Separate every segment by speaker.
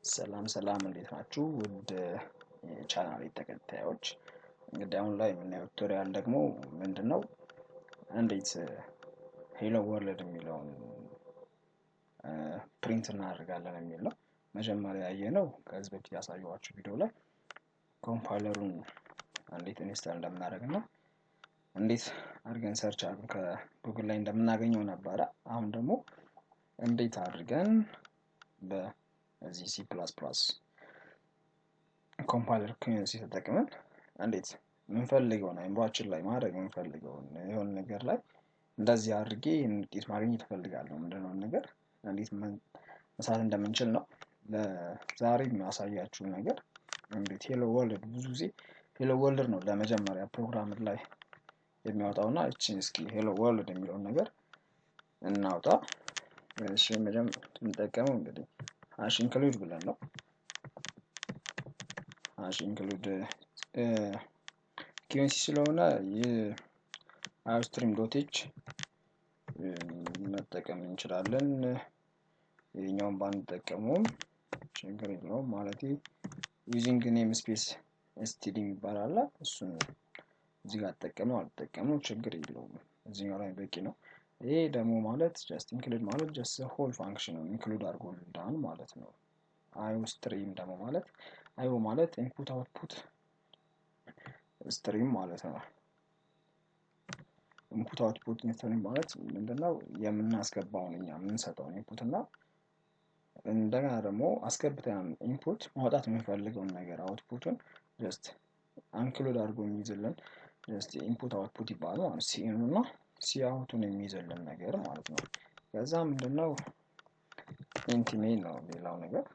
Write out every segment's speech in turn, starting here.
Speaker 1: ሰላም እንዴት ናችሁ? ውድ ቻናሌ ተከታዮች እንግዲህ አሁን ላይ የምናየው ቱቶሪያል ደግሞ ምንድነው እንዴት ሄሎ ወርልድ የሚለውን ፕሪንት እናደርጋለን የሚል ነው። መጀመሪያ ያየነው ከዚህ በፊት ያሳየኋችሁ ቪዲዮ ላይ ኮምፓይለሩን እንዴት ኢንስታል እንደምናደርግና እንዴት አድርገን ሰርች አድርገን ከጉግል ላይ እንደምናገኘው ነበረ። አሁን ደግሞ እንዴት አድርገን በዚህ C++ ኮምፓይለር ተጠቅመን እንዴት የምንፈልገውን አይምሯችን ላይ ማድረግ የምንፈልገውን የሆነ ነገር ላይ እንደዚህ አድርጌ እንዴት ማግኘት እፈልጋለሁ ምንድነው ነገር እንዴት መስራት እንደምንችል ነው። ለዛሬ የሚያሳያችሁ ነገር እንዴት ሄሎ ወርልድ ብዙ ጊዜ ሄሎ ወርልድ ነው ለመጀመሪያ ፕሮግራም ላይ የሚያወጣውና እቺን እስኪ ሄሎ ወርልድ የሚለውን ነገር እናውጣ። እሺ መጀመሪያ እንጠቀመው እንግዲህ ሃሽ ኢንክሉድ ብለን ነው ሃሽ ኢንክሉድ ኪዩንሲ ስለሆነ የአውስትሪም.h መጠቀም እንችላለን። የኛውን ባንጠቀመውም ችግር የለውም ማለት ዩዚንግ ኔም ስፔስ std ይባላል። እሱን እዚህ ጋር ተጠቀመው አልተጠቀመው ችግር የለውም እዚህኛው ላይ በቂ ነው። ይሄ ደግሞ ማለት ጀስት ኢንክሉድ ማለት ጀስት ሆል ፋንክሽን ነው ኢንክሉድ አድርጎልናል ማለት ነው። አዮ ስትሪም ደግሞ ማለት አዮ ማለት ኢንፑት አውትፑት ስትሪም ማለት ነው። ኢንፑት አውትፑት ስትሪም ማለት ምንድነው የምናስገባውን እኛ የምንሰጠውን ኢንፑት እና እንደገና ደግሞ አስገብተን ኢንፑት ማውጣት የምንፈልገውን ነገር አውትፑቱን ጀስት ኢንክሉድ አድርጎ የሚይዝልን ጀስት ኢንፑት አውትፑት ይባላል ማለት ሲ እና ሲ አውቱን የሚይዝልን ነገር ማለት ነው። ከዛ ምንድነው ኢንቲሜት ነው ሌላው ነገር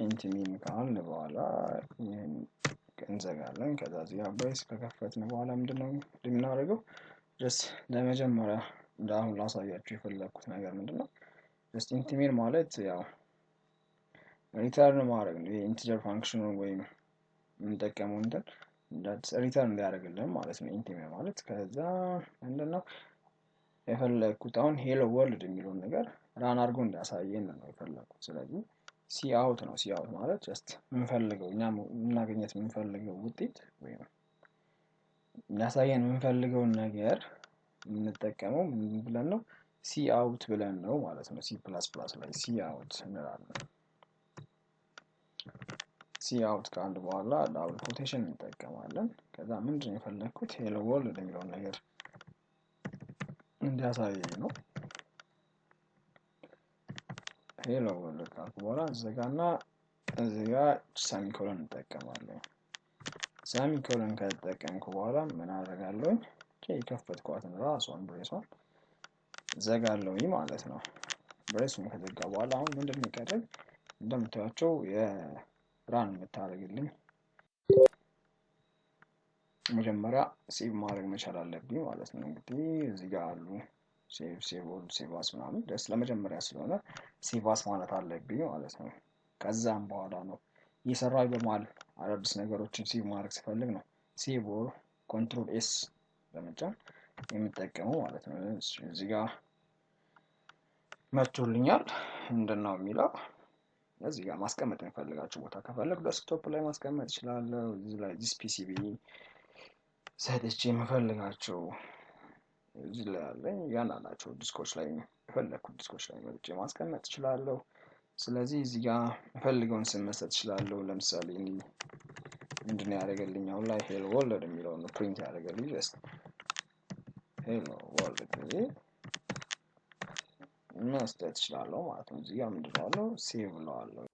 Speaker 1: ኢንቲሜት ካልን በኋላ ይሄን እንዘጋለን። ከዛ እዚህ ጋር ብሬስ ከከፈትን በኋላ ምንድነው የምናደርገው ጀስት ለመጀመሪያ እንዳሁን ላሳያችሁ የፈለኩት ነገር ምንድነው ጀስት ኢንቲሜት ማለት ያው ሪተርን ማድረግ ነው። የኢንቲጀር ፋንክሽኑ ወይም የምንጠቀመው እንትን ሪተርን እንዲያደርግልን ማለት ነው ኢንቲሜት ማለት። ከዛ ምንድነው የፈለኩት አሁን ሄሎ ወርልድ የሚለውን ነገር ራን አድርጎ እንዲያሳየን ነው የፈለኩት። ስለዚህ ሲ አውት ነው። ሲ አውት ማለት ጀስት የምንፈልገው እኛ እናገኘት የምንፈልገው ውጤት ወይም ያሳየን የምንፈልገውን ነገር የምንጠቀመው ምን ብለን ነው ሲ አውት ብለን ነው ማለት ነው። C++ ላይ ሲ አውት እንላለን። ሲ አውት ካልን በኋላ ዳብል ኮቴሽን እንጠቀማለን። ከዛ ምንድነው የፈለኩት ሄሎ ወርልድ የሚለውን ነገር እንዲያሳየኝ ነው። ሄሎ ወርልድ ካልኩ በኋላ ዘጋና እዚህ ጋር ሰሚኮሎን እንጠቀማለን። ሰሚኮሎን ከተጠቀምኩ በኋላ ምን አደርጋለሁ የከፈትኳትን ራሷን ብሬሷን ዘጋለሁ ማለት ነው። ብሬሱን ከዘጋ በኋላ አሁን ምንድነው የሚቀረኝ እንደምታዩቸው የራን የምታደርግልኝ መጀመሪያ ሴቭ ማድረግ መቻል አለብኝ ማለት ነው። እንግዲህ እዚህ ጋር አሉ ሴቭ አስ ምናምን ደስ ለመጀመሪያ ስለሆነ ሴቭ አስ ማለት አለብኝ ማለት ነው። ከዛም በኋላ ነው እየሰራሁ በመሃል አዳዲስ ነገሮችን ሴቭ ማድረግ ስፈልግ ነው ሴቭ ኦር ኮንትሮል ኤስ በመጫን የምጠቀመው ማለት ነው። እዚህ ጋር መጥቶልኛል ምንድነው የሚለው እዚህ ጋር ማስቀመጥ የምፈልጋቸው ቦታ ከፈለኩ ዴስክቶፕ ላይ ማስቀመጥ እችላለሁ። እዚህ ላይ ዲስ ፒሲቢ ሰጥቼ የምፈልጋቸው እዚህ ላይ አለኝ ያናላቸው ዲስኮች ላይ የፈለኩት ዲስኮች ላይ መጥቼ ማስቀመጥ እችላለሁ። ስለዚህ እዚህ ጋር የምፈልገውን ስም መስጠት እችላለሁ። ለምሳሌ ምንድነው ያደርግልኝ አሁን ላይ ሄሎ ወርልድ የሚለውን ነው ፕሪንት ያደርግልኝ ጀስት ሄሎ ወርልድ መስጠት እችላለሁ ማለት ነው። እዚህ ጋር ምንድነው ያለው ሴቭ እለዋለሁ።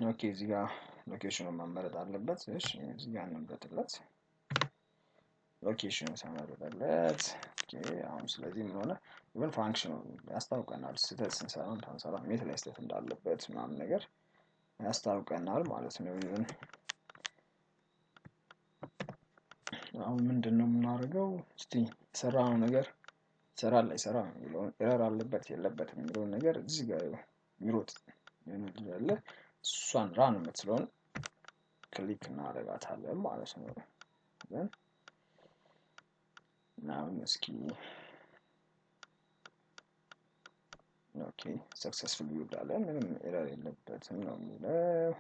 Speaker 1: ኦኬ እዚህ ጋር ሎኬሽኑን መመረጥ አለበት። እሺ እዚህ ጋር እንምረጥለት ሎኬሽኑን ሰመረጥለት። ኦኬ አሁን ስለዚህ ምን ሆነ ኢቭን ፋንክሽኑ ያስታውቀናል ስህተት ስንሰራ ታንሰራ ሜት ላይ ስህተት እንዳለበት ምናምን ነገር ያስታውቀናል ማለት ነው። ኢቭን አሁን ምንድነው የምናደርገው እስቲ ሰራነው ነገር ይሰራል አይሰራም የሚለውን ኤረር አለበት የለበትም የሚለውን ነገር እዚህ ጋር ሚሮጥ ያለ እሷን ራን የምትለውን ክሊክ እናደርጋታለን ማለት ነው። now እስኪ okay successful ይላል ምንም ኤረር የለበትም ነው የሚለው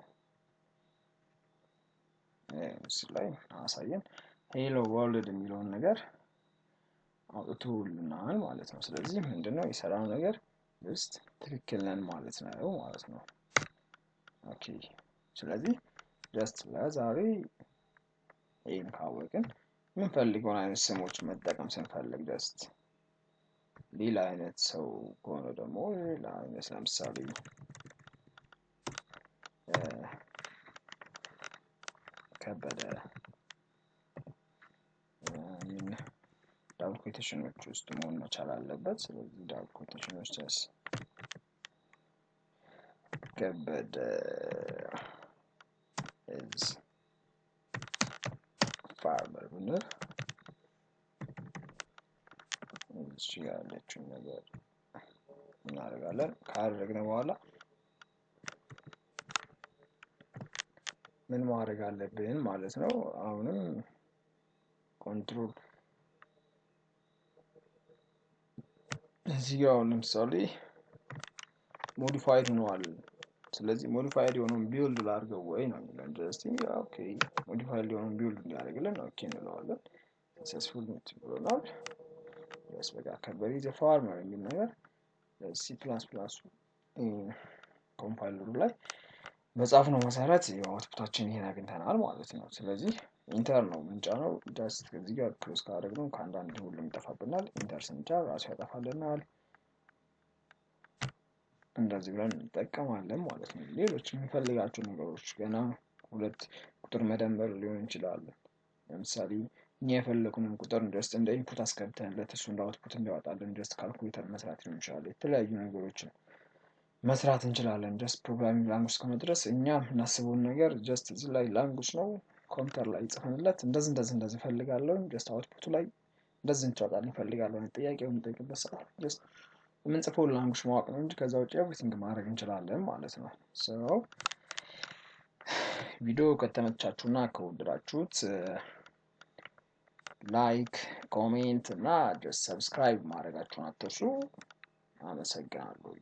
Speaker 1: እዚህ ላይ አሳየን ሄሎ ወርልድ የሚለውን ነገር አውጥቶልናል ማለት ነው ስለዚህ ምንድነው የሰራው ነገር just ትክክል ነን ማለት ነው ኦኬ ስለዚህ just ለዛሬ ይሄን ካወቅን ምን ፈልገውን አይነት ስሞች መጠቀም ስንፈልግ just ሌላ አይነት ሰው ከሆነ ደግሞ ሌላ አይነት ለምሳሌ ከበደ ዳብል ኮቴሽኖች ውስጥ መሆን መቻል አለበት ስለዚህ ዳብል ኮቴሽኖች ድረስ ከበደ is farmer ብንል እዚህ ያለችው ነገር እናደርጋለን ካደረግን በኋላ ምን ማድረግ አለብን ማለት ነው አሁንም ኮንትሮል እዚህ ጋር ለምሳሌ ሞዲፋይድ ሆኗል ስለዚህ ሞዲፋይድ የሆነውን ቢልድ ላድርገው ወይ ነው የሚለው ጀስት ኦኬ ሞዲፋይድ የሆነውን ቢልድ እንዲያደርግልን ኦኬ እንለዋለን ሰክሰስፉል ብሎናል yes በቃ ከበደ ዘ ፋርመር የሚል ነገር C++ ኮምፓይለሩ ላይ በጻፍነው መሰረት አውትፑታችን ይሄን አግኝተናል ማለት ነው ስለዚህ ኢንተር ነው ምንጫነው ጀስት እዚህ ጋር ክሎዝ ካደረግነው ከአንዳንድ ሁሉም ይጠፋብናል ኢንተር ስንጫን ራሱ ያጠፋልናል እንደዚህ ብለን እንጠቀማለን ማለት ነው ሌሎች የምንፈልጋቸው ነገሮች ገና ሁለት ቁጥር መደመር ሊሆን ይችላል ለምሳሌ እኛ የፈለግነው ቁጥር just እንደ ኢንፑት አስገብተንለት እሱ እንደ አውትፑት እንዲያወጣልን just ካልኩሌተር መስራት ሊሆን ይችላል የተለያዩ ነገሮችን መስራት እንችላለን just ፕሮግራሚንግ ላንጉጅ ከሆነ ድረስ እኛ እናስበውን ነገር just እዚህ ላይ ላንጉጅ ነው ኮምፒውተር ላይ ጽፈንለት እንደዚህ ፈልጋለሁ just አውትፑቱ ላይ እንደዚህ እንጫወታለን ፈልጋለሁ ጥያቄውን ጠይቅበት ሰዓት just የምንጽፈው ላንጉጅ ማወቅ ነው እንጂ ከዛ ውጪ ኤቭሪቲንግ ማድረግ እንችላለን ማለት ነው so ቪዲዮ ከተመቻችሁና ከወደዳችሁት ላይክ ኮሜንት እና just ሰብስክራይብ ማድረጋችሁን አትርሱ አመሰግናለሁ